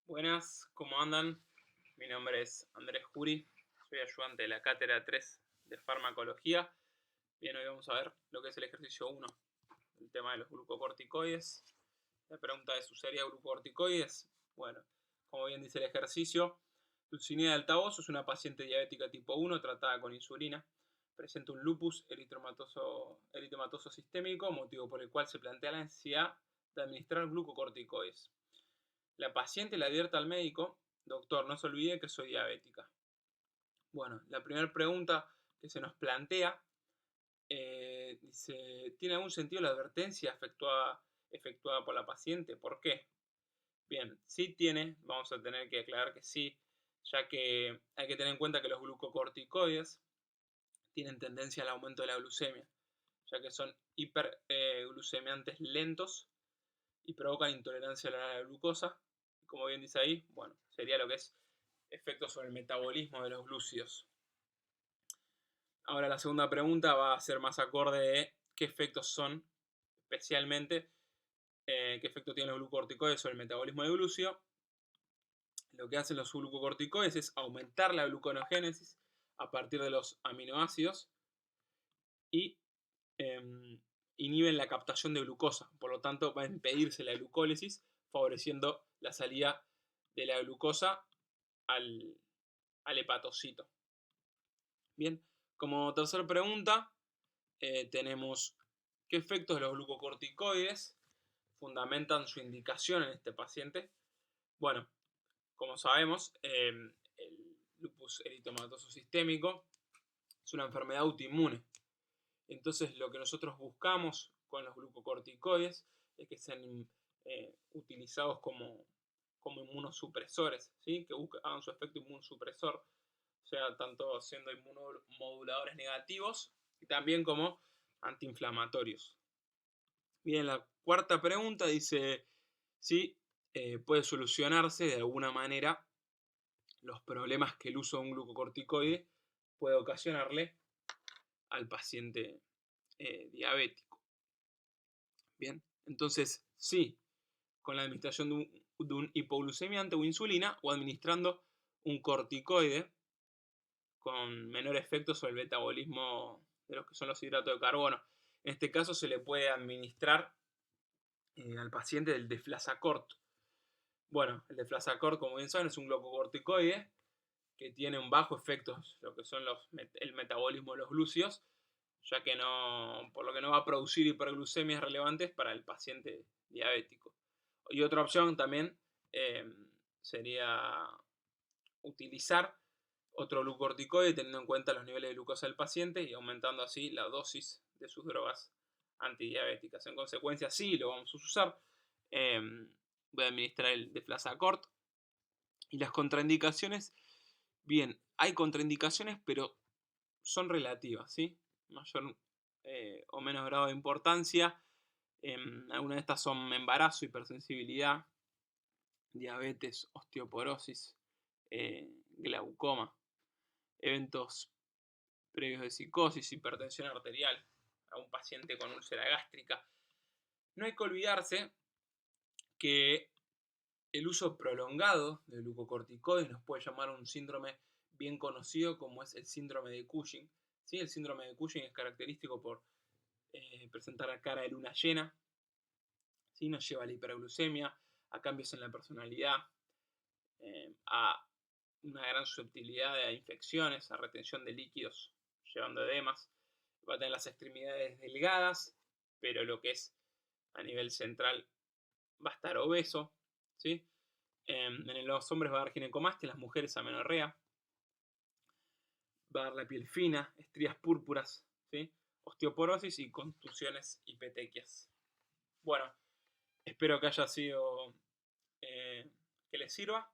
Buenas, ¿cómo andan? Mi nombre es Andrés Juri, soy ayudante de la cátedra 3 de farmacología. Bien, hoy vamos a ver lo que es el ejercicio 1, el tema de los glucocorticoides. La pregunta es, ¿usaría glucocorticoides? Bueno, como bien dice el ejercicio, Dulcinea del Toboso es una paciente diabética tipo 1 tratada con insulina. Presenta un lupus eritematoso sistémico, motivo por el cual se plantea la necesidad de administrar glucocorticoides. La paciente le advierte al médico: doctor, no se olvide que soy diabética. Bueno, la primera pregunta que se nos plantea dice, ¿tiene algún sentido la advertencia efectuada por la paciente? ¿Por qué? Bien, sí tiene, vamos a tener que aclarar que sí, ya que hay que tener en cuenta que los glucocorticoides tienen tendencia al aumento de la glucemia, ya que son hiperglucemiantes lentos y provocan intolerancia a la glucosa. Como bien dice ahí, bueno, sería lo que es efectos sobre el metabolismo de los glúcidos. Ahora la segunda pregunta va a ser más acorde de qué efectos son, especialmente, qué efecto tienen los glucocorticoides sobre el metabolismo del glúcido. Lo que hacen los glucocorticoides es aumentar la gluconogénesis a partir de los aminoácidos y inhiben la captación de glucosa. Por lo tanto, va a impedirse la glucólisis, favoreciendo la salida de la glucosa al hepatocito. Bien, como tercera pregunta, tenemos ¿qué efectos de los glucocorticoides fundamentan su indicación en este paciente? Bueno, como sabemos, el lupus eritematoso sistémico es una enfermedad autoinmune. Entonces, lo que nosotros buscamos con los glucocorticoides es que sean utilizados como inmunosupresores, ¿sí? Que hagan su efecto inmunosupresor, o sea, tanto siendo inmunomoduladores negativos y también como antiinflamatorios. Bien, la cuarta pregunta dice si puede solucionarse de alguna manera los problemas que el uso de un glucocorticoide puede ocasionarle al paciente diabético. Bien, entonces sí, con la administración de un hipoglucemiante o insulina o administrando un corticoide con menor efecto sobre el metabolismo de los que son los hidratos de carbono. En este caso se le puede administrar al paciente del deflazacort. Bueno, el deflazacort, como bien saben, es un glucocorticoide que tiene un bajo efecto lo que son el metabolismo de los glúcidos, ya que por lo que no va a producir hiperglucemias relevantes para el paciente diabético. Y otra opción también eh, sería utilizar otro glucocorticoide teniendo en cuenta los niveles de glucosa del paciente y aumentando así la dosis de sus drogas antidiabéticas. En consecuencia, sí, lo vamos a usar. Eh, Voy a administrar el deflazacort. Y las contraindicaciones, bien, hay contraindicaciones, pero son relativas, ¿sí? Mayor o menos grado de importancia. Algunas de estas son embarazo, hipersensibilidad, diabetes, osteoporosis, glaucoma, eventos previos de psicosis, hipertensión arterial, a un paciente con úlcera gástrica. No hay que olvidarse que el uso prolongado de glucocorticoides nos puede llamar a un síndrome bien conocido como es el síndrome de Cushing. ¿Sí? El síndrome de Cushing es característico por presentar a cara de luna llena, ¿sí? Nos lleva a la hiperglucemia, a cambios en la personalidad, a una gran susceptibilidad a infecciones, a retención de líquidos, llevando edemas. Va a tener las extremidades delgadas, pero lo que es a nivel central va a estar obeso, ¿sí? En los hombres va a dar ginecomastia, en las mujeres amenorrea, va a dar la piel fina, estrías púrpuras, ¿sí? Osteoporosis y contusiones y petequias. Bueno, espero que haya sido que les sirva,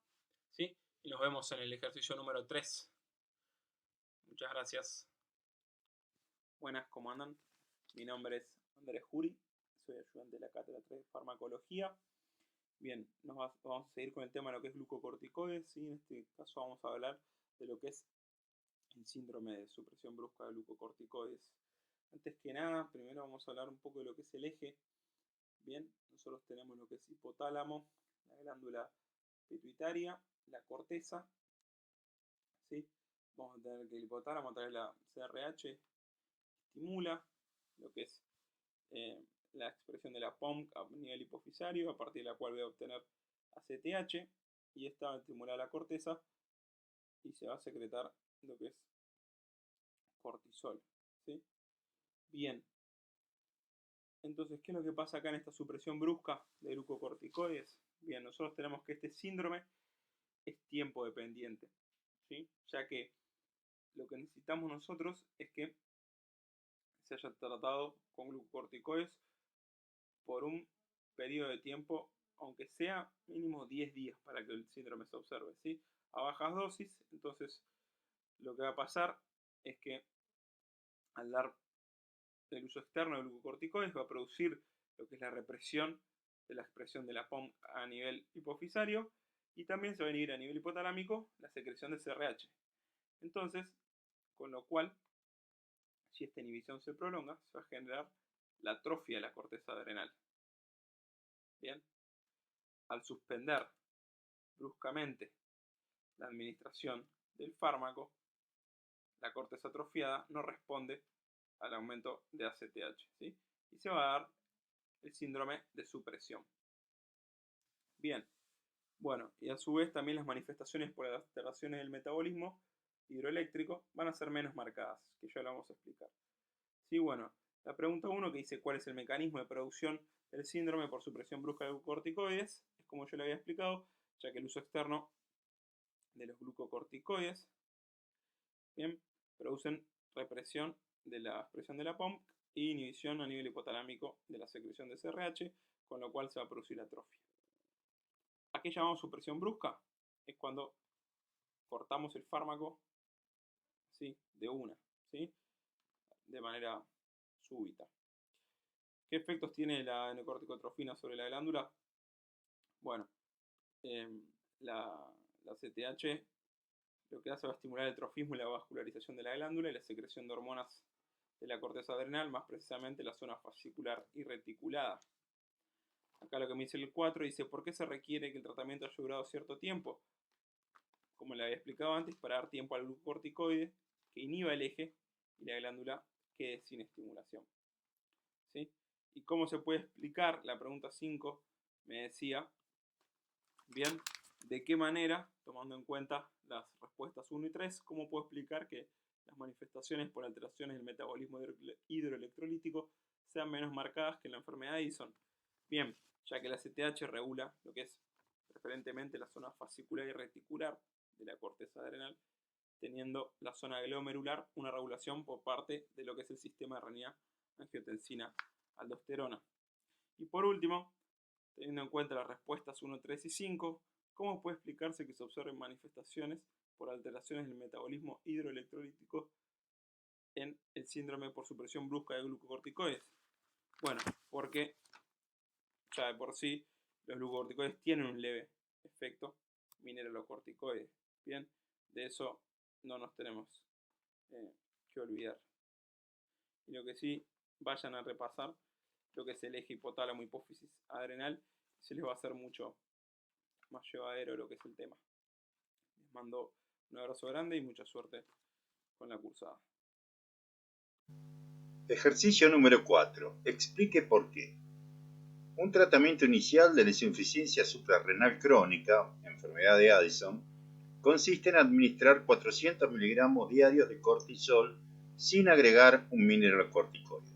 ¿sí? Y nos vemos en el ejercicio número 3. Muchas gracias. Buenas, ¿cómo andan? Mi nombre es Andrés Juri, soy ayudante de la cátedra 3 de farmacología. Bien, vamos a seguir con el tema de lo que es glucocorticoides, ¿sí? En este caso vamos a hablar de lo que es el síndrome de supresión brusca de glucocorticoides. Antes que nada, primero vamos a hablar un poco de lo que es el eje. Bien, nosotros tenemos lo que es hipotálamo, la glándula pituitaria, la corteza, ¿sí? Vamos a tener que el hipotálamo a través de la CRH estimula lo que es la expresión de la POMC a nivel hipofisario, a partir de la cual voy a obtener ACTH, y esta va a estimular la corteza y se va a secretar lo que es cortisol, ¿sí? Bien, entonces, ¿qué es lo que pasa acá en esta supresión brusca de glucocorticoides? Bien, nosotros tenemos que este síndrome es tiempo dependiente, ¿sí? Ya que lo que necesitamos nosotros es que se haya tratado con glucocorticoides por un periodo de tiempo, aunque sea mínimo 10 días para que el síndrome se observe, ¿sí? A bajas dosis, entonces lo que va a pasar es que al dar el uso externo de glucocorticoides va a producir lo que es la represión de la expresión de la POMC a nivel hipofisario, y también se va a inhibir a nivel hipotalámico la secreción de CRH. Entonces, con lo cual, si esta inhibición se prolonga, se va a generar la atrofia de la corteza adrenal. Bien, al suspender bruscamente la administración del fármaco, la corteza atrofiada no responde al aumento de ACTH, ¿sí? Y se va a dar el síndrome de supresión. Bien, bueno, y a su vez también las manifestaciones por alteraciones del metabolismo hidroeléctrico van a ser menos marcadas, que ya lo vamos a explicar. Sí, bueno, la pregunta 1 que dice cuál es el mecanismo de producción del síndrome por supresión brusca de glucocorticoides, es como yo le había explicado, ya que el uso externo de los glucocorticoides, bien, producen represión de la expresión de la POMC e inhibición a nivel hipotalámico de la secreción de CRH, con lo cual se va a producir atrofia. ¿A qué llamamos supresión brusca? Es cuando cortamos el fármaco, ¿sí? De una, ¿sí? De manera súbita. ¿Qué efectos tiene la N-corticotrofina sobre la glándula? Bueno, la CTH lo que hace va a estimular el trofismo y la vascularización de la glándula y la secreción de hormonas de la corteza adrenal, más precisamente la zona fascicular y reticulada. Acá lo que me dice el 4 dice, ¿por qué se requiere que el tratamiento haya durado cierto tiempo? Como le había explicado antes, para dar tiempo al glucocorticoide que inhiba el eje y la glándula quede sin estimulación, ¿sí? ¿Y cómo se puede explicar? La pregunta 5 me decía, bien, ¿de qué manera, tomando en cuenta las respuestas 1 y 3, cómo puedo explicar que las manifestaciones por alteraciones del metabolismo hidroelectrolítico sean menos marcadas que en la enfermedad de Addison? Bien, ya que la CTH regula lo que es preferentemente la zona fascicular y reticular de la corteza adrenal, teniendo la zona glomerular una regulación por parte de lo que es el sistema de renina-angiotensina-aldosterona. Y por último, teniendo en cuenta las respuestas 1, 3 y 5, ¿cómo puede explicarse que se observen manifestaciones por alteraciones del metabolismo hidroelectrolítico en el síndrome por supresión brusca de glucocorticoides? Bueno, porque ya de por sí los glucocorticoides tienen un leve efecto mineralocorticoide. Bien, de eso no nos tenemos que olvidar. Y lo que sí, vayan a repasar lo que es el eje hipotálamo hipófisis adrenal, se les va a hacer mucho más llevadero lo que es el tema. Les mando un abrazo grande y mucha suerte con la cursada. Ejercicio número 4. Explique por qué. Un tratamiento inicial de la insuficiencia suprarrenal crónica, enfermedad de Addison, consiste en administrar 400 miligramos diarios de cortisol sin agregar un mineralocorticoide.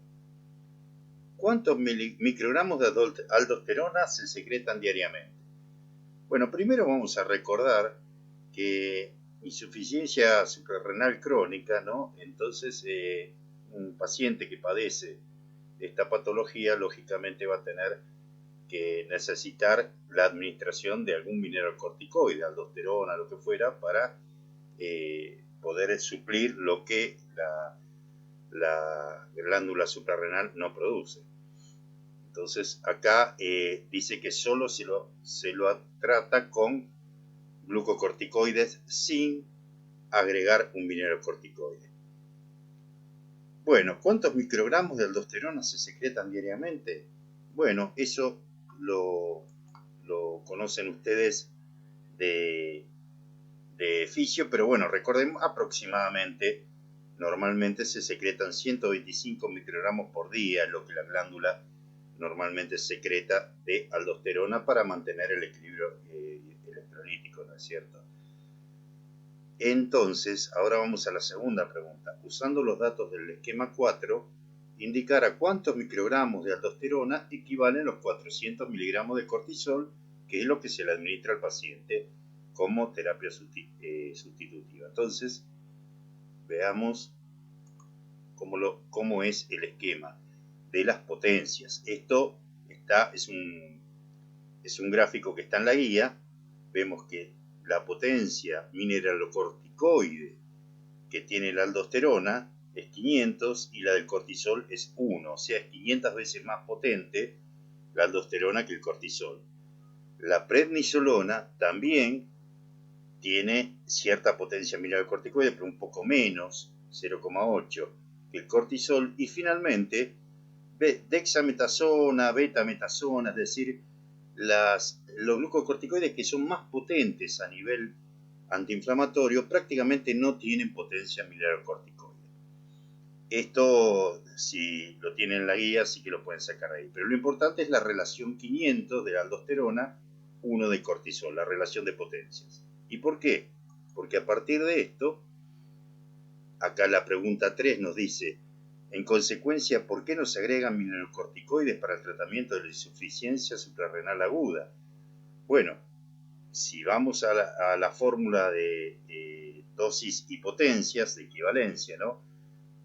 ¿Cuántos microgramos de aldosterona se secretan diariamente? Bueno, primero vamos a recordar que insuficiencia suprarrenal crónica, ¿no? Entonces, un paciente que padece de esta patología, lógicamente va a tener que necesitar la administración de algún mineralocorticoide, aldosterona, lo que fuera, para poder suplir lo que la glándula suprarrenal no produce. Entonces acá dice que solo se lo trata con glucocorticoides sin agregar un mineralocorticoide. Bueno, ¿cuántos microgramos de aldosterona se secretan diariamente? Bueno, eso lo conocen ustedes de fisio, pero bueno, recordemos aproximadamente, normalmente se secretan 125 microgramos por día, lo que la glándula normalmente secreta de aldosterona para mantener el equilibrio electrolítico, ¿no es cierto? Entonces, ahora vamos a la segunda pregunta. Usando los datos del esquema 4, indicar a cuántos microgramos de aldosterona equivalen los 400 miligramos de cortisol, que es lo que se le administra al paciente como terapia sustitutiva. Entonces, veamos cómo es el esquema de las potencias. Esto es un gráfico que está en la guía. Vemos que la potencia mineralocorticoide que tiene la aldosterona es 500 y la del cortisol es 1, o sea, es 500 veces más potente la aldosterona que el cortisol. La prednisolona también tiene cierta potencia mineralocorticoide, pero un poco menos, 0,8 que el cortisol. Y finalmente, dexametasona, betametasona, es decir, los glucocorticoides que son más potentes a nivel antiinflamatorio prácticamente no tienen potencia mineralocorticoide. Esto, si lo tienen en la guía, sí que lo pueden sacar ahí. Pero lo importante es la relación 500 de la aldosterona, 1 de cortisol, la relación de potencias. ¿Y por qué? Porque a partir de esto, acá la pregunta 3 nos dice, en consecuencia, ¿por qué no se agregan mineralocorticoides para el tratamiento de la insuficiencia suprarrenal aguda? Bueno, si vamos a la fórmula de dosis y potencias de equivalencia, ¿no?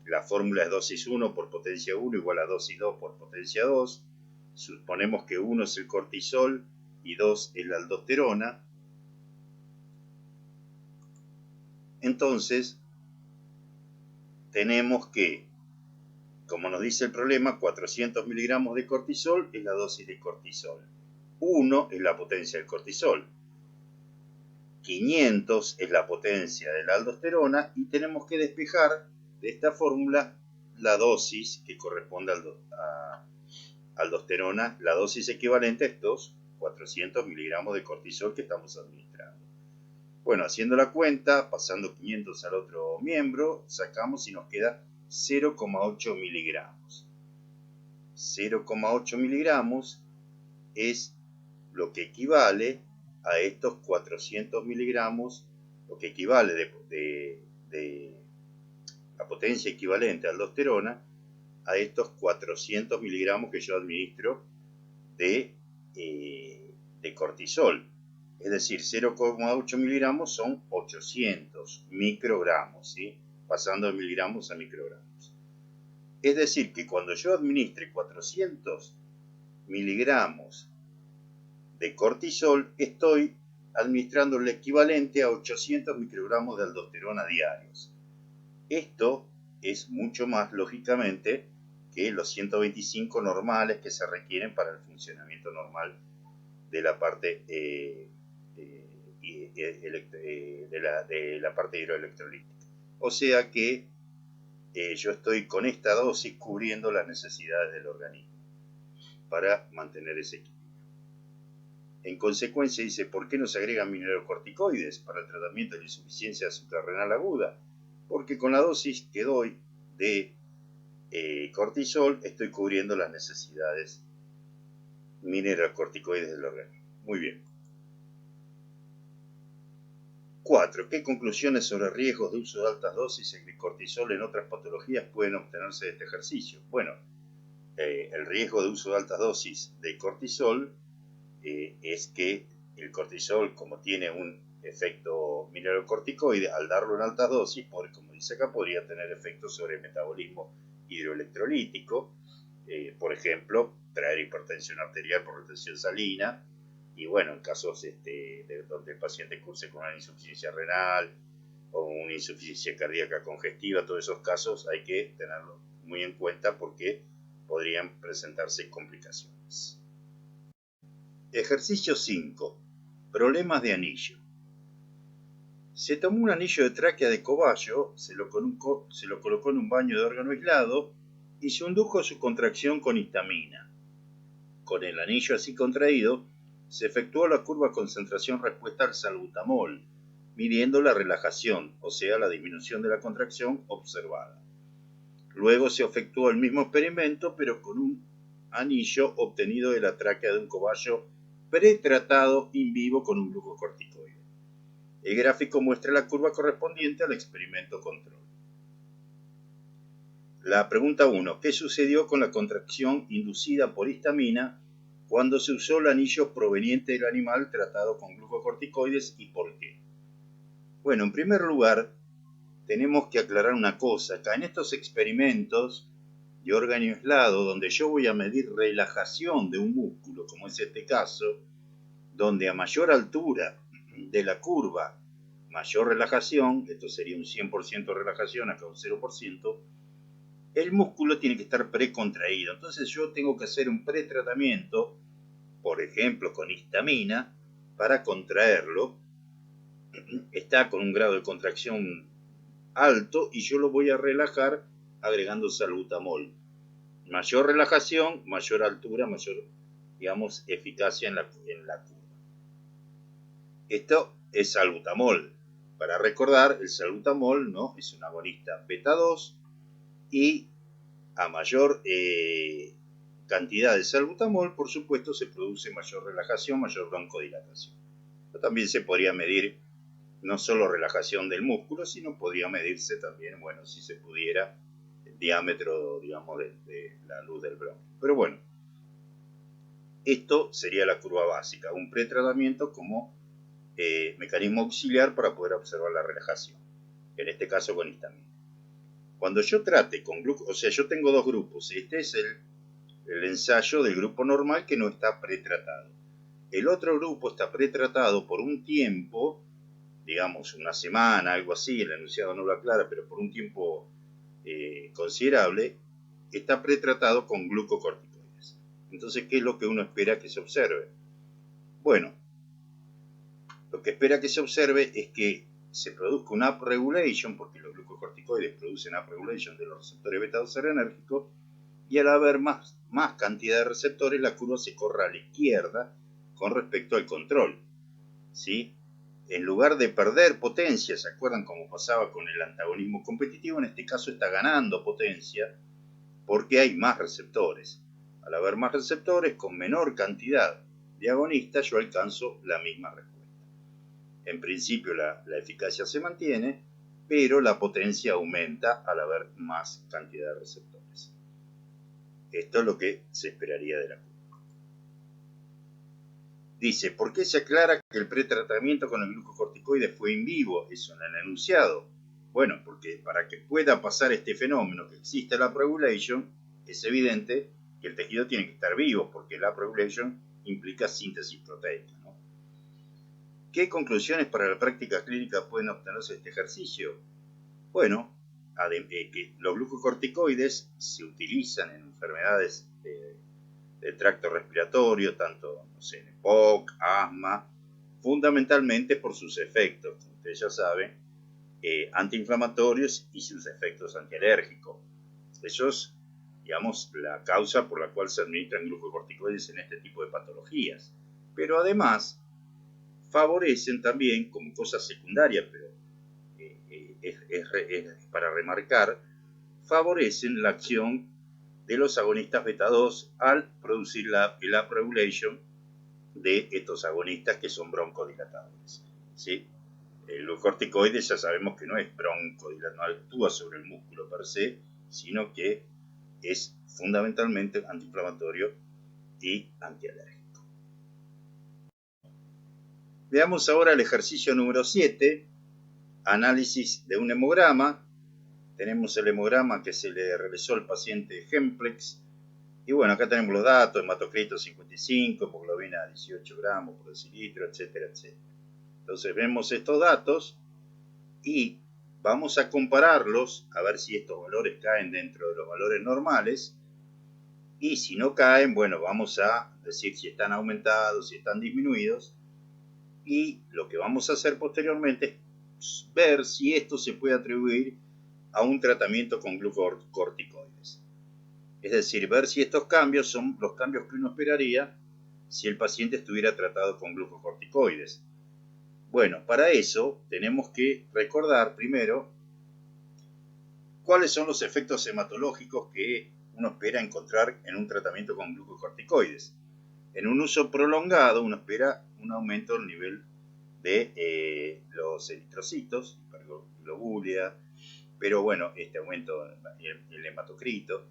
La fórmula es dosis 1 por potencia 1 igual a dosis 2 por potencia 2. Suponemos que 1 es el cortisol y 2 es la aldosterona. Entonces, tenemos que, como nos dice el problema, 400 miligramos de cortisol es la dosis de cortisol. 1 es la potencia del cortisol. 500 es la potencia de la aldosterona y tenemos que despejar de esta fórmula la dosis que corresponde a aldosterona, la dosis equivalente a estos 400 miligramos de cortisol que estamos administrando. Bueno, haciendo la cuenta, pasando 500 al otro miembro, sacamos y nos queda 0,8 miligramos. 0,8 miligramos es lo que equivale a estos 400 miligramos, lo que equivale de la potencia equivalente a aldosterona a estos 400 miligramos que yo administro de cortisol. Es decir, 0,8 miligramos son 800 microgramos, ¿sí? Pasando de miligramos a microgramos. Es decir, que cuando yo administre 400 miligramos de cortisol, estoy administrando el equivalente a 800 microgramos de aldosterona diarios. Esto es mucho más, lógicamente, que los 125 normales que se requieren para el funcionamiento normal de la parte de la parte hidroelectrolítica. O sea que yo estoy con esta dosis cubriendo las necesidades del organismo para mantener ese equilibrio. En consecuencia dice, ¿por qué no se agregan mineralocorticoides para el tratamiento de la insuficiencia suprarrenal aguda? Porque con la dosis que doy de cortisol estoy cubriendo las necesidades mineralocorticoides del organismo. Muy bien. 4. ¿Qué conclusiones sobre riesgos de uso de altas dosis de cortisol en otras patologías pueden obtenerse de este ejercicio? Bueno, el riesgo de uso de altas dosis de cortisol es que el cortisol, como tiene un efecto mineralocorticoide, al darlo en altas dosis, como dice acá, podría tener efectos sobre el metabolismo hidroelectrolítico, por ejemplo, traer hipertensión arterial por retención salina, y bueno, en casos donde el paciente curse con una insuficiencia renal o una insuficiencia cardíaca congestiva, todos esos casos hay que tenerlo muy en cuenta porque podrían presentarse complicaciones. Ejercicio 5. Problemas de anillo. Se tomó un anillo de tráquea de cobayo, se lo colocó en un baño de órgano aislado y se indujo su contracción con histamina. Con el anillo así contraído, se efectuó la curva concentración-respuesta al salbutamol, midiendo la relajación, o sea, la disminución de la contracción observada. Luego se efectuó el mismo experimento, pero con un anillo obtenido de la tráquea de un cobayo pretratado in vivo con un glucocorticoide. El gráfico muestra la curva correspondiente al experimento control. La pregunta 1. ¿Qué sucedió con la contracción inducida por histamina cuando se usó el anillo proveniente del animal tratado con glucocorticoides y por qué? Bueno, en primer lugar, tenemos que aclarar una cosa. Acá en estos experimentos de órgano aislado, donde yo voy a medir relajación de un músculo, como es este caso, donde a mayor altura de la curva, mayor relajación, esto sería un 100% de relajación, acá un 0%, el músculo tiene que estar precontraído. Entonces yo tengo que hacer un pretratamiento, por ejemplo con histamina, para contraerlo. Está con un grado de contracción alto y yo lo voy a relajar agregando salbutamol. Mayor relajación, mayor altura, mayor, digamos, eficacia en la curva. Esto es salbutamol. Para recordar, el salbutamol, ¿no?, es un agonista beta 2 y a mayor cantidad de salbutamol, por supuesto, se produce mayor relajación, mayor broncodilatación. Pero también se podría medir no solo relajación del músculo, sino podría medirse también, bueno, si se pudiera, el diámetro, digamos, de la luz del bronquio. Pero bueno, esto sería la curva básica, un pretratamiento como mecanismo auxiliar para poder observar la relajación, en este caso con histamina. Cuando yo trate con o sea, yo tengo dos grupos. Este es el ensayo del grupo normal que no está pretratado. El otro grupo está pretratado por un tiempo, digamos una semana, algo así, el enunciado no lo aclara, pero por un tiempo considerable, está pretratado con glucocorticoides. Entonces, ¿qué es lo que uno espera que se observe? Bueno, lo que espera que se observe es que se produzca una upregulation, porque los glucocorticoides producen upregulation de los receptores beta seroenérgicos, y al haber más cantidad de receptores, la curva se corra a la izquierda con respecto al control, ¿sí? En lugar de perder potencia, ¿se acuerdan cómo pasaba con el antagonismo competitivo? En este caso está ganando potencia porque hay más receptores. Al haber más receptores, con menor cantidad de agonistas, yo alcanzo la misma respuesta. En principio la eficacia se mantiene, pero la potencia aumenta al haber más cantidad de receptores. Esto es lo que se esperaría de la curva. Dice, ¿por qué se aclara que el pretratamiento con el glucocorticoide fue in vivo? Eso en el enunciado. Bueno, porque para que pueda pasar este fenómeno, que existe la upregulation, es evidente que el tejido tiene que estar vivo, porque la upregulation implica síntesis proteica, ¿no? ¿Qué conclusiones para la práctica clínica pueden obtenerse de este ejercicio? Bueno, que los glucocorticoides se utilizan en enfermedades del tracto respiratorio, tanto, no sé, en EPOC, asma, fundamentalmente por sus efectos, como ustedes ya saben, antiinflamatorios y sus efectos antialérgicos. Eso es, digamos, la causa por la cual se administran glucocorticoides en este tipo de patologías. Pero además, favorecen también, como cosa secundaria, pero es para remarcar, favorecen la acción de los agonistas beta 2 al producir la upregulation de estos agonistas que son broncodilatadores, ¿sí? El glucocorticoide ya sabemos que no es broncodilatador, no actúa sobre el músculo per se, sino que es fundamentalmente antiinflamatorio y antialérgico. Veamos ahora el ejercicio número 7, análisis de un hemograma. Tenemos el hemograma que se le realizó al paciente Hemplex. Y bueno, acá tenemos los datos: hematocrito 55, hemoglobina 18 gramos por decilitro, etcétera, etcétera. Entonces vemos estos datos y vamos a compararlos a ver si estos valores caen dentro de los valores normales. Y si no caen, bueno, vamos a decir si están aumentados, si están disminuidos. Y lo que vamos a hacer posteriormente es ver si esto se puede atribuir a un tratamiento con glucocorticoides. Es decir, ver si estos cambios son los cambios que uno esperaría si el paciente estuviera tratado con glucocorticoides. Bueno, para eso tenemos que recordar primero cuáles son los efectos hematológicos que uno espera encontrar en un tratamiento con glucocorticoides. En un uso prolongado uno espera un aumento del nivel de los eritrocitos, hiperglobulia, pero bueno, este aumento el hematocrito,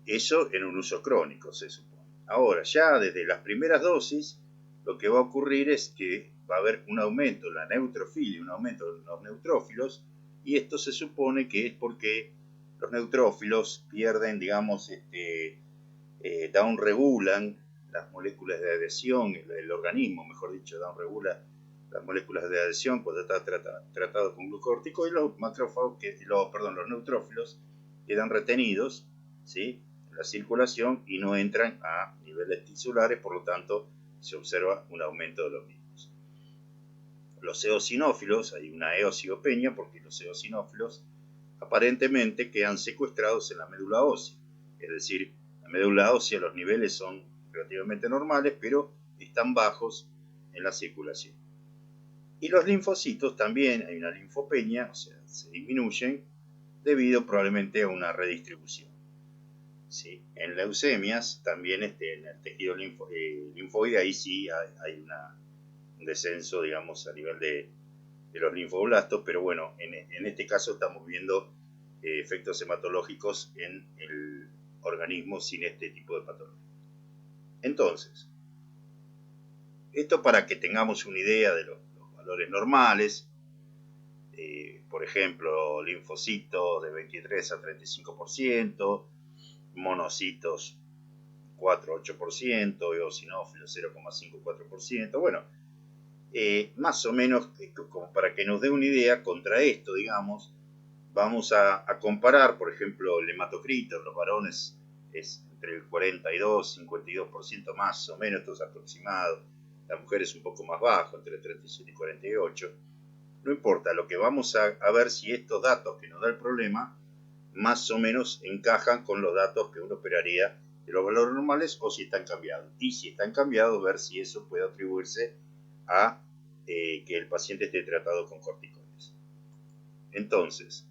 eso en un uso crónico se supone. Ahora, ya desde las primeras dosis, lo que va a ocurrir es que va a haber un aumento en la neutrofilia, un aumento de los neutrófilos, y esto se supone que es porque los neutrófilos pierden, digamos, downregulan las moléculas de adhesión, el organismo, mejor dicho, downregula las moléculas de adhesión cuando está tratado con glucocorticoides, los macrófagos, los neutrófilos quedan retenidos, ¿sí?, en la circulación y no entran a niveles tisulares, por lo tanto se observa un aumento de los mismos. Los eosinófilos, hay una eosinopenia porque los eosinófilos aparentemente quedan secuestrados en la médula ósea, es decir, la médula ósea los niveles son relativamente normales, pero están bajos en la circulación. Y los linfocitos también, hay una linfopenia, o sea, se disminuyen debido probablemente a una redistribución. ¿Sí? En leucemias, también en el tejido linfoide, ahí sí hay un descenso, digamos, a nivel de los linfoblastos, pero bueno, en este caso estamos viendo efectos hematológicos en el organismo sin este tipo de patología. Entonces, esto para que tengamos una idea de los valores normales, por ejemplo, linfocitos de 23 a 35%, monocitos 4-8%, eosinófilos 0,54%, bueno, más o menos, como para que nos dé una idea, contra esto, digamos, vamos a comparar, por ejemplo, el hematocrito en los varones es entre el 42 y 52% más o menos, esto es aproximado, la mujer es un poco más bajo, entre 37 y 48. No importa, lo que vamos a ver si estos datos que nos da el problema más o menos encajan con los datos que uno esperaría de los valores normales o si están cambiados. Y si están cambiados, ver si eso puede atribuirse a que el paciente esté tratado con corticoides. Entonces,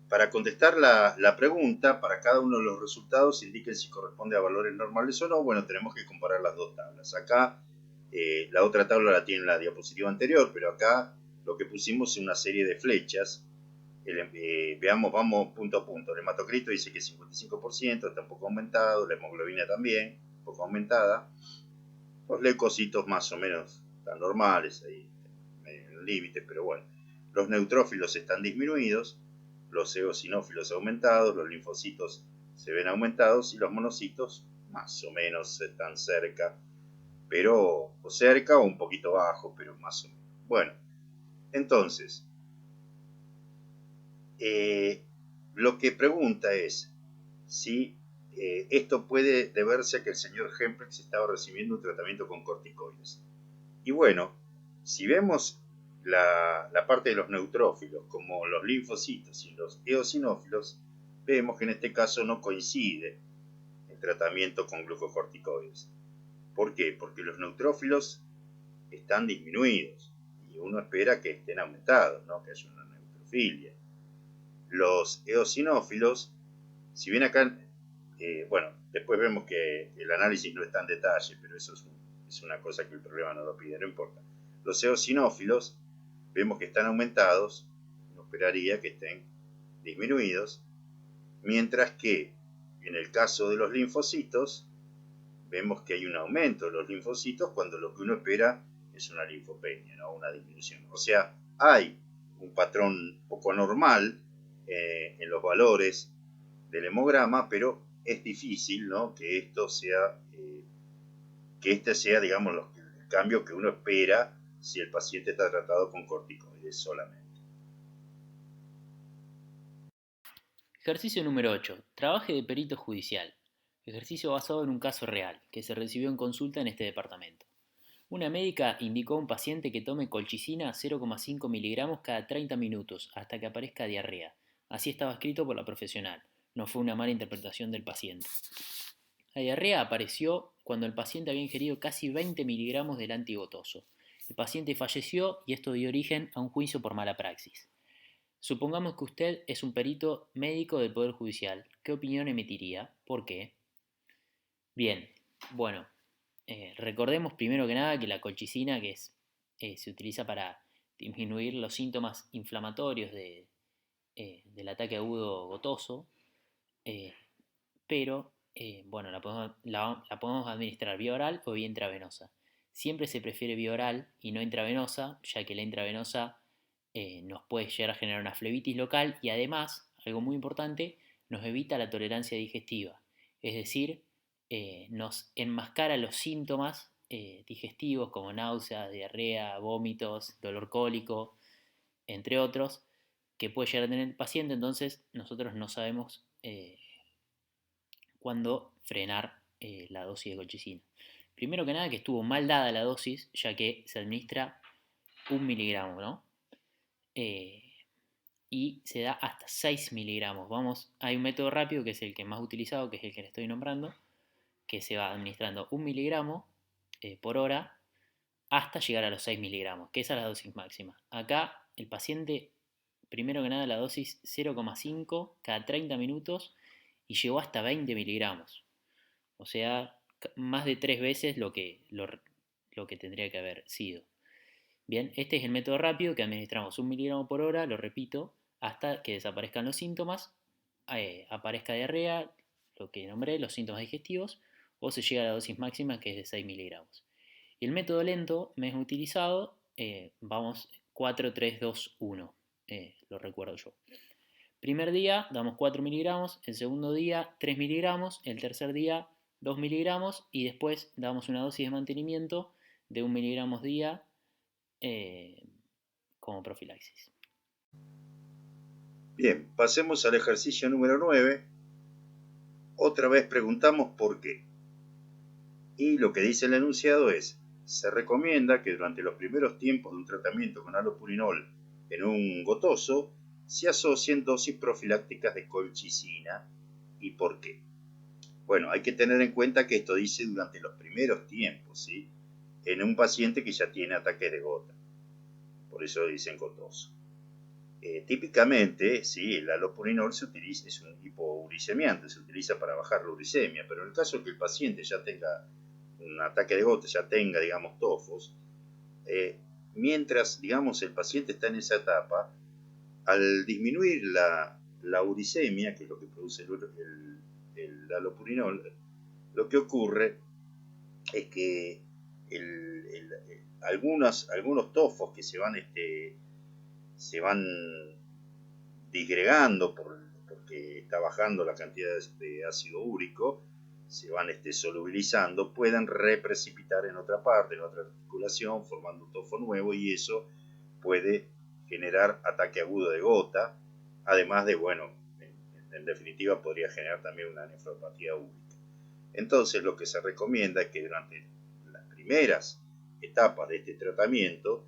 para contestar la pregunta, para cada uno de los resultados indiquen si corresponde a valores normales o no. Bueno, tenemos que comparar las dos tablas. Acá, la otra tabla la tiene en la diapositiva anterior, pero acá lo que pusimos es una serie de flechas. Veamos, vamos punto a punto. El hematocrito dice que 55%, está un poco aumentado, la hemoglobina también, un poco aumentada. Los leucocitos más o menos están normales, ahí en el límite, pero bueno. Los neutrófilos están disminuidos, los eosinófilos aumentados, los linfocitos se ven aumentados y los monocitos más o menos están cerca, pero o cerca o un poquito bajo, pero más o menos. Bueno, entonces, lo que pregunta es si esto puede deberse a que el señor Hemplex estaba recibiendo un tratamiento con corticoides. Y bueno, si vemos la parte de los neutrófilos, como los linfocitos y los eosinófilos, vemos que en este caso no coincide el tratamiento con glucocorticoides. ¿Por qué? Porque los neutrófilos están disminuidos y uno espera que estén aumentados, ¿no?, que haya una neutrofilia. Los eosinófilos, si bien acá, bueno, después vemos que el análisis no está en detalle, pero eso es una cosa que el problema no lo pide, no importa. Los eosinófilos vemos que están aumentados, uno esperaría que estén disminuidos, mientras que en el caso de los linfocitos vemos que hay un aumento de los linfocitos cuando lo que uno espera es una linfopenia, ¿no?, una disminución. O sea, hay un patrón poco anormal en los valores del hemograma, pero es difícil, ¿no?, que esto sea, digamos, el cambio que uno espera si el paciente está tratado con corticoides solamente. Ejercicio número 8. Trabaje de perito judicial. Ejercicio basado en un caso real, que se recibió en consulta en este departamento. Una médica indicó a un paciente que tome colchicina 0,5 miligramos cada 30 minutos hasta que aparezca diarrea. Así estaba escrito por la profesional. No fue una mala interpretación del paciente. La diarrea apareció cuando el paciente había ingerido casi 20 miligramos del antigotoso. El paciente falleció y esto dio origen a un juicio por mala praxis. Supongamos que usted es un perito médico del Poder Judicial. ¿Qué opinión emitiría? ¿Por qué? Bien, bueno, recordemos primero que nada que la colchicina, se utiliza para disminuir los síntomas inflamatorios del ataque agudo gotoso, eh, pero bueno, la podemos administrar vía oral o vía intravenosa. Siempre se prefiere vía oral y no intravenosa, ya que la intravenosa nos puede llegar a generar una flebitis local y además, algo muy importante, nos evita la tolerancia digestiva. Es decir, nos enmascara los síntomas digestivos como náuseas, diarrea, vómitos, dolor cólico, entre otros, que puede llegar a tener el paciente. Entonces nosotros no sabemos cuándo frenar la dosis de colchicina. Primero que nada que estuvo mal dada la dosis, ya que se administra 1 miligramo, ¿no? Y se da hasta 6 miligramos. Hay un método rápido que es el que más utilizado, que es el que le estoy nombrando, que se va administrando 1 miligramo por hora hasta llegar a los 6 miligramos, que esa es la dosis máxima. Acá el paciente, primero que nada, la dosis 0,5 cada 30 minutos y llegó hasta 20 miligramos. O sea, más de 3 veces lo que tendría que haber sido. Bien, este es el método rápido que administramos 1 miligramo por hora, lo repito, hasta que desaparezcan los síntomas, aparezca diarrea, lo que nombré, los síntomas digestivos, o se llega a la dosis máxima que es de 6 miligramos. Y el método lento me es utilizado, vamos 4, 3, 2, 1, lo recuerdo yo. Primer día damos 4 miligramos, el segundo día 3 miligramos, el tercer día 2 miligramos y después damos una dosis de mantenimiento de 1 miligramo día como profilaxis. Bien, pasemos al ejercicio número 9. Otra vez preguntamos por qué. Y lo que dice el enunciado es: se recomienda que durante los primeros tiempos de un tratamiento con allopurinol en un gotoso se asocien dosis profilácticas de colchicina. ¿Y por qué? Bueno, hay que tener en cuenta que esto dice durante los primeros tiempos, ¿sí? En un paciente que ya tiene ataques de gota. Por eso dicen gotoso. Típicamente, sí, el allopurinol es un hipouricemiante, se utiliza para bajar la uricemia, pero en el caso de que el paciente ya tenga un ataque de gota, ya tenga, digamos, tofos, mientras, digamos, el paciente está en esa etapa, al disminuir la uricemia, que es lo que produce el allopurinol, lo que ocurre es que algunos tofos que se van disgregando porque está bajando la cantidad de ácido úrico, se van solubilizando, pueden reprecipitar en otra parte, en otra articulación, formando un tofo nuevo, y eso puede generar ataque agudo de gota, además de, bueno, en definitiva podría generar también una nefropatía úrica. Entonces lo que se recomienda es que durante las primeras etapas de este tratamiento,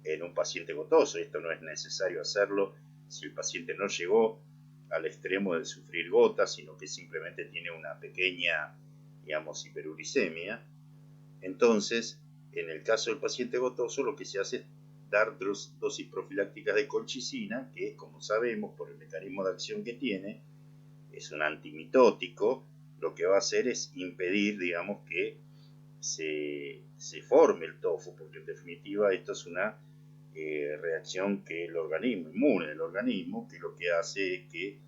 en un paciente gotoso, esto no es necesario hacerlo si el paciente no llegó al extremo de sufrir gotas, sino que simplemente tiene una pequeña, digamos, hiperuricemia. Entonces, en el caso del paciente gotoso, lo que se hace es dar dosis profilácticas de colchicina, que, como sabemos, por el mecanismo de acción que tiene, es un antimitótico. Lo que va a hacer es impedir, digamos, que se forme el tofo, porque en definitiva esto es una reacción que el organismo, inmune del organismo, que lo que hace es que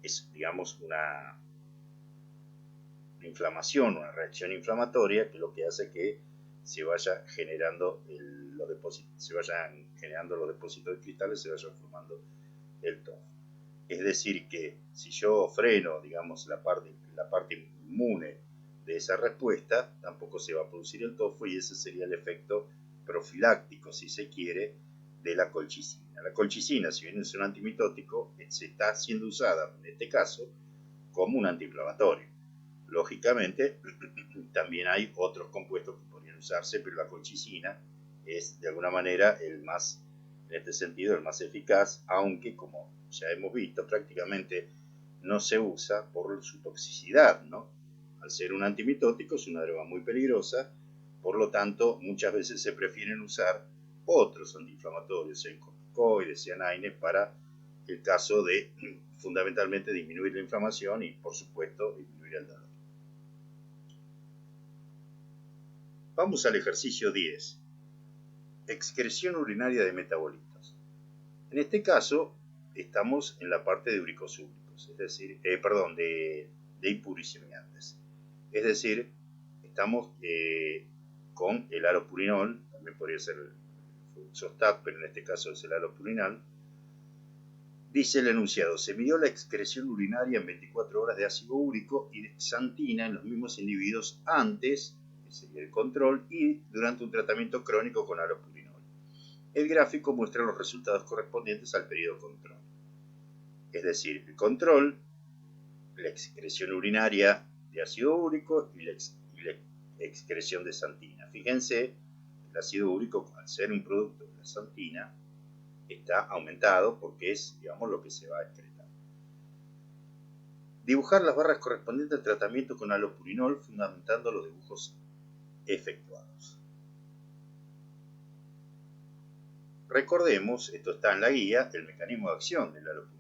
es, digamos, una inflamación, una reacción inflamatoria, que lo que hace que se vaya generando los depósitos de cristales, se vaya formando el tofo. Es decir, que si yo freno, digamos, la parte inmune de esa respuesta, tampoco se va a producir el tofo, y ese sería el efecto profiláctico, si se quiere, de la colchicina. La colchicina, si bien es un antimitótico, se está siendo usada, en este caso, como un antiinflamatorio. Lógicamente, también hay otros compuestos que podrían usarse, pero la colchicina es, de alguna manera, en este sentido, el más eficaz, aunque, como ya hemos visto, prácticamente no se usa por su toxicidad, ¿no? Al ser un antimitótico es una droga muy peligrosa, por lo tanto muchas veces se prefieren usar otros antiinflamatorios, sean corticoides, sean AINES, para el caso de fundamentalmente disminuir la inflamación y por supuesto disminuir el dolor. Vamos al ejercicio 10. Excreción urinaria de metabolitos. En este caso estamos en la parte de úricos úricos, es decir, de hipuricemiantes. Es decir, estamos con el alopurinol, también podría ser el Fluxostat, pero en este caso es el alopurinol. Dice el enunciado: se midió la excreción urinaria en 24 horas de ácido úrico y de xantina en los mismos individuos antes, que sería el control, y durante un tratamiento crónico con alopurinol. El gráfico muestra los resultados correspondientes al periodo control. Es decir, el control, la excreción urinaria de ácido úrico y la excreción de xantina. Fíjense, el ácido úrico, al ser un producto de la xantina, está aumentado porque es, digamos, lo que se va a excretar. Dibujar las barras correspondientes al tratamiento con alopurinol, fundamentando los dibujos efectuados. Recordemos, esto está en la guía, el mecanismo de acción del alopurinol.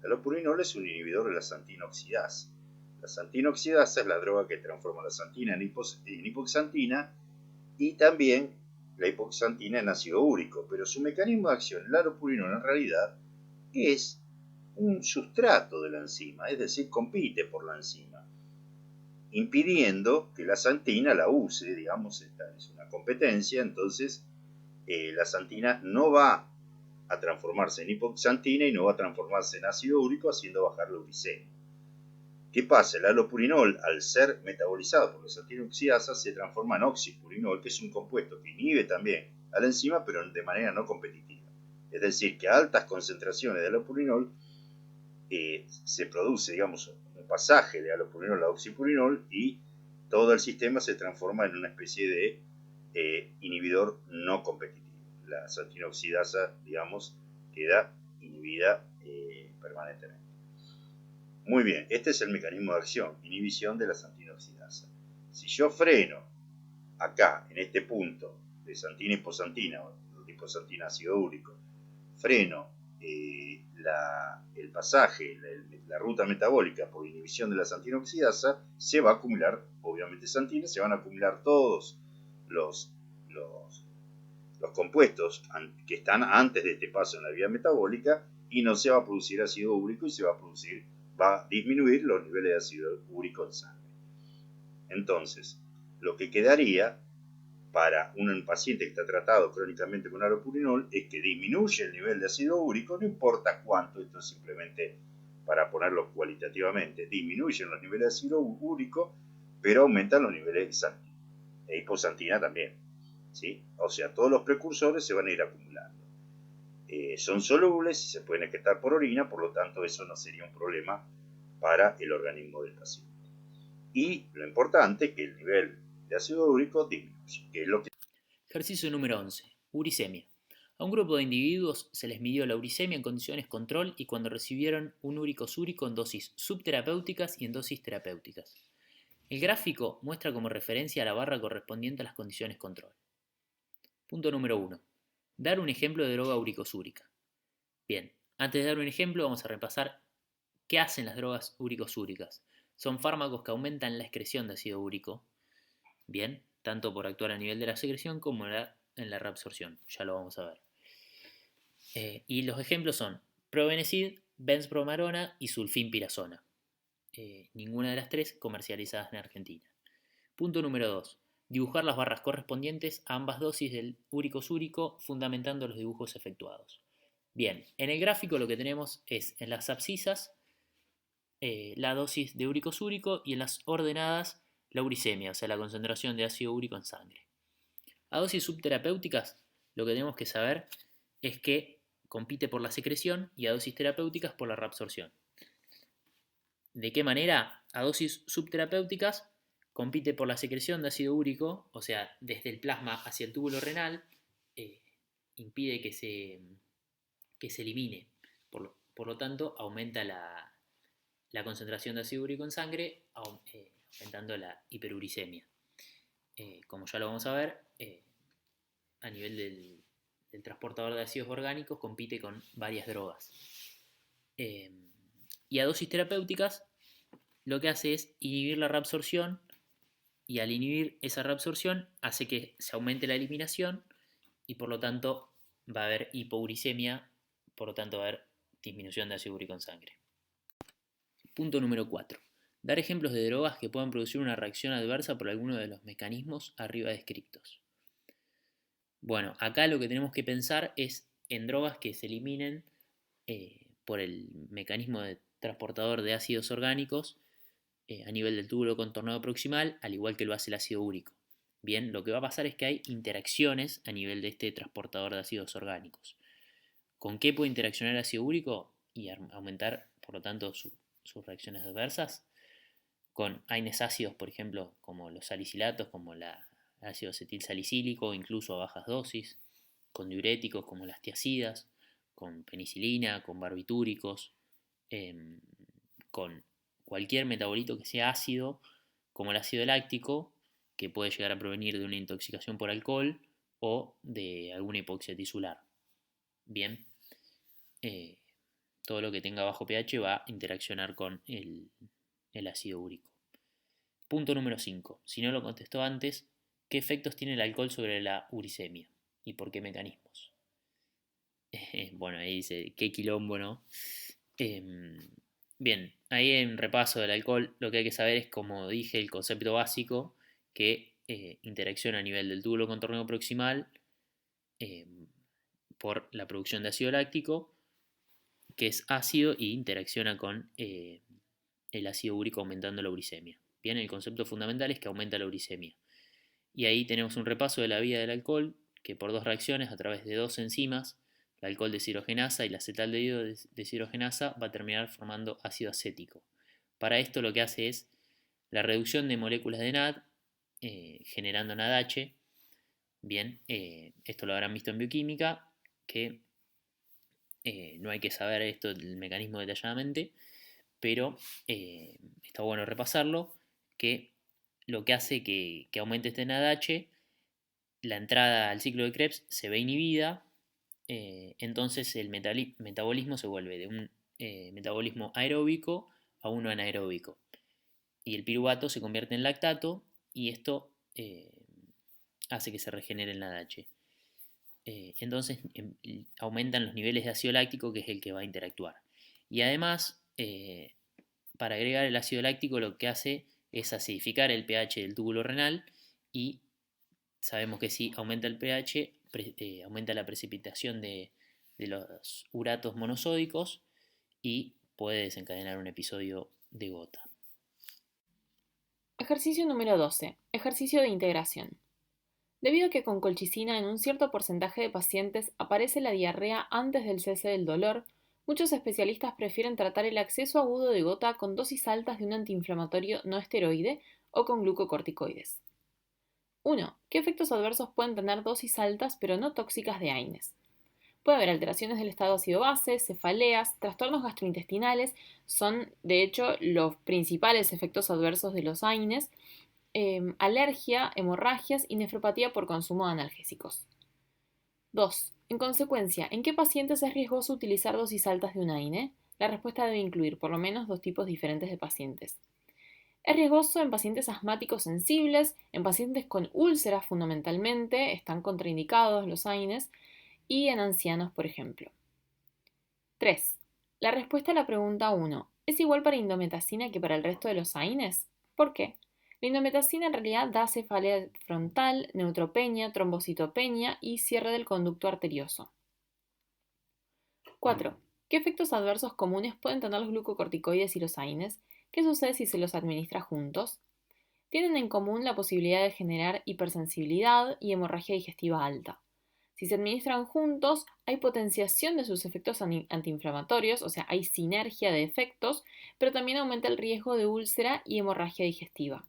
El alopurinol es un inhibidor de la xantina oxidasa. La xantina oxidasa es la droga que transforma la xantina en hipoxantina y también la hipoxantina en ácido úrico, pero su mecanismo de acción, el alopurinol, en realidad es un sustrato de la enzima, es decir, compite por la enzima, impidiendo que la xantina la use, digamos, esta es una competencia, entonces la xantina no va a transformarse en hipoxantina y no va a transformarse en ácido úrico, haciendo bajar la uricemia. ¿Qué pasa? El alopurinol, al ser metabolizado por la xantina oxidasa, se transforma en oxipurinol, que es un compuesto que inhibe también a la enzima, pero de manera no competitiva. Es decir, que a altas concentraciones de alopurinol se produce, digamos, un pasaje de alopurinol a oxipurinol y todo el sistema se transforma en una especie de inhibidor no competitivo. La xantina oxidasa, digamos, queda inhibida permanentemente. Muy bien, este es el mecanismo de acción, inhibición de la xantina oxidasa. Si yo freno acá, en este punto, de xantina hipoxantina o hipoxantina ácido úrico, freno el pasaje, la ruta metabólica por inhibición de la xantina oxidasa, se va a acumular, obviamente, xantina, se van a acumular todos los compuestos que están antes de este paso en la vía metabólica y no se va a producir ácido úrico y va a disminuir los niveles de ácido úrico en sangre. Entonces, lo que quedaría para un paciente que está tratado crónicamente con alopurinol es que disminuye el nivel de ácido úrico, no importa cuánto, esto es simplemente para ponerlo cualitativamente, disminuyen los niveles de ácido úrico, pero aumentan los niveles de xantina, e hipoxantina también, ¿sí? O sea, todos los precursores se van a ir acumulando. Son solubles y se pueden excretar por orina, por lo tanto eso no sería un problema para el organismo del paciente. Y lo importante es que el nivel de ácido úrico disminuye, que es lo que... Ejercicio número 11. Uricemia. A un grupo de individuos se les midió la uricemia en condiciones control y cuando recibieron un úrico súrico en dosis subterapéuticas y en dosis terapéuticas. El gráfico muestra como referencia la barra correspondiente a las condiciones control. Punto número 1. Dar un ejemplo de droga uricosúrica. Bien, antes de dar un ejemplo vamos a repasar qué hacen las drogas uricosúricas. Son fármacos que aumentan la excreción de ácido úrico, bien, tanto por actuar a nivel de la secreción como en la reabsorción, ya lo vamos a ver. Y los ejemplos son Probenecid, benzbromarona y sulfinpirazona. Ninguna de las tres comercializadas en Argentina. Punto número 2. Dibujar las barras correspondientes a ambas dosis del úrico-súrico fundamentando los dibujos efectuados. Bien, en el gráfico lo que tenemos es en las abscisas la dosis de úrico-súrico y en las ordenadas la uricemia, o sea, la concentración de ácido úrico en sangre. A dosis subterapéuticas lo que tenemos que saber es que compite por la secreción y a dosis terapéuticas por la reabsorción. ¿De qué manera? A dosis subterapéuticas compite por la secreción de ácido úrico, o sea, desde el plasma hacia el túbulo renal, impide que se elimine. Por lo tanto, aumenta la concentración de ácido úrico en sangre, aumentando la hiperuricemia. Como ya lo vamos a ver, a nivel del transportador de ácidos orgánicos compite con varias drogas. Y a dosis terapéuticas lo que hace es inhibir la reabsorción, y al inhibir esa reabsorción hace que se aumente la eliminación y por lo tanto va a haber hipouricemia, por lo tanto va a haber disminución de ácido úrico en sangre. Punto número 4. Dar ejemplos de drogas que puedan producir una reacción adversa por alguno de los mecanismos arriba descritos. Bueno, acá lo que tenemos que pensar es en drogas que se eliminen por el mecanismo de transportador de ácidos orgánicos a nivel del túbulo contornado proximal, al igual que lo hace el ácido úrico. Bien, lo que va a pasar es que hay interacciones a nivel de este transportador de ácidos orgánicos. ¿Con qué puede interaccionar el ácido úrico y aumentar, por lo tanto, sus reacciones adversas? Con AINES ácidos, por ejemplo, como los salicilatos, como el ácido acetil salicílico, incluso a bajas dosis, con diuréticos como las tiacidas, con penicilina, con barbitúricos, con cualquier metabolito que sea ácido, como el ácido láctico, que puede llegar a provenir de una intoxicación por alcohol o de alguna hipoxia tisular. Bien, todo lo que tenga bajo pH va a interaccionar con el ácido úrico. Punto número 5. Si no lo contestó antes, ¿qué efectos tiene el alcohol sobre la uricemia? ¿Y por qué mecanismos? Bueno, ahí dice, qué quilombo, ¿no? Bien, ahí en repaso del alcohol lo que hay que saber es, como dije, el concepto básico que interacciona a nivel del túbulo contorneo proximal por la producción de ácido láctico, que es ácido y interacciona con el ácido úrico aumentando la uricemia. Bien, el concepto fundamental es que aumenta la uricemia. Y ahí tenemos un repaso de la vida del alcohol, que por dos reacciones a través de dos enzimas, la alcohol deshidrogenasa y la acetaldehído deshidrogenasa, va a terminar formando ácido acético. Para esto lo que hace es la reducción de moléculas de NAD, generando NADH. Bien, esto lo habrán visto en bioquímica, que no hay que saber esto del mecanismo detalladamente, pero está bueno repasarlo, que lo que hace que aumente este NADH, la entrada al ciclo de Krebs se ve inhibida, entonces el metabolismo se vuelve de un metabolismo aeróbico a uno anaeróbico. Y el piruvato se convierte en lactato y esto hace que se regenere el NADH. Entonces aumentan los niveles de ácido láctico, que es el que va a interactuar. Y además, para agregar el ácido láctico, lo que hace es acidificar el pH del túbulo renal y sabemos que si aumenta el pH, aumenta la precipitación de los uratos monosódicos y puede desencadenar un episodio de gota. Ejercicio número 12. Ejercicio de integración. Debido a que con colchicina en un cierto porcentaje de pacientes aparece la diarrea antes del cese del dolor, muchos especialistas prefieren tratar el acceso agudo de gota con dosis altas de un antiinflamatorio no esteroide o con glucocorticoides. 1. ¿Qué efectos adversos pueden tener dosis altas pero no tóxicas de AINES? Puede haber alteraciones del estado ácido-base, cefaleas, trastornos gastrointestinales, son de hecho los principales efectos adversos de los AINES, alergia, hemorragias y nefropatía por consumo de analgésicos. 2. En consecuencia, ¿en qué pacientes es riesgoso utilizar dosis altas de un AINE? La respuesta debe incluir por lo menos dos tipos diferentes de pacientes. Es riesgoso en pacientes asmáticos sensibles, en pacientes con úlceras fundamentalmente, están contraindicados los AINES, y en ancianos, por ejemplo. 3. La respuesta a la pregunta 1, ¿es igual para indometacina que para el resto de los AINES? ¿Por qué? La indometacina en realidad da cefalea frontal, neutropenia, trombocitopenia y cierre del conducto arterioso. 4. ¿Qué efectos adversos comunes pueden tener los glucocorticoides y los AINES? ¿Qué sucede si se los administra juntos? Tienen en común la posibilidad de generar hipersensibilidad y hemorragia digestiva alta. Si se administran juntos, hay potenciación de sus efectos antiinflamatorios, o sea, hay sinergia de efectos, pero también aumenta el riesgo de úlcera y hemorragia digestiva.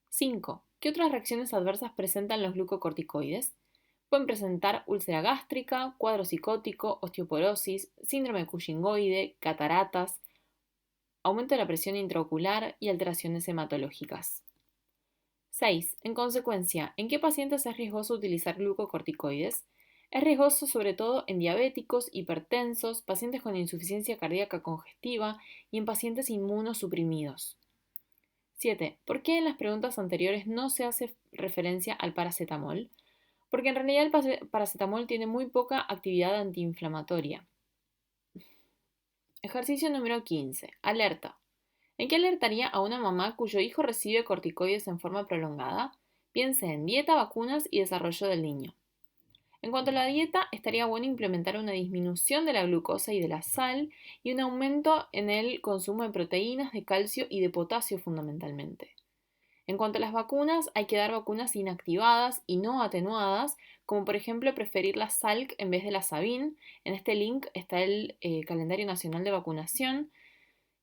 5. ¿Qué otras reacciones adversas presentan los glucocorticoides? Pueden presentar úlcera gástrica, cuadro psicótico, osteoporosis, síndrome cushingoide, cataratas, aumento de la presión intraocular y alteraciones hematológicas. 6. En consecuencia, ¿en qué pacientes es riesgoso utilizar glucocorticoides? Es riesgoso sobre todo en diabéticos, hipertensos, pacientes con insuficiencia cardíaca congestiva y en pacientes inmunosuprimidos. 7. ¿Por qué en las preguntas anteriores no se hace referencia al paracetamol? Porque en realidad el paracetamol tiene muy poca actividad antiinflamatoria. Ejercicio número 15. Alerta. ¿En qué alertaría a una mamá cuyo hijo recibe corticoides en forma prolongada? Piense en dieta, vacunas y desarrollo del niño. En cuanto a la dieta, estaría bueno implementar una disminución de la glucosa y de la sal y un aumento en el consumo de proteínas, de calcio y de potasio fundamentalmente. En cuanto a las vacunas, hay que dar vacunas inactivadas y no atenuadas, como por ejemplo preferir la Salk en vez de la Sabin. En este link está el calendario nacional de vacunación.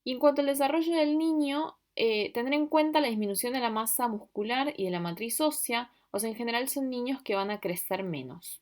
Y en cuanto al desarrollo del niño, tener en cuenta la disminución de la masa muscular y de la matriz ósea, o sea, en general son niños que van a crecer menos.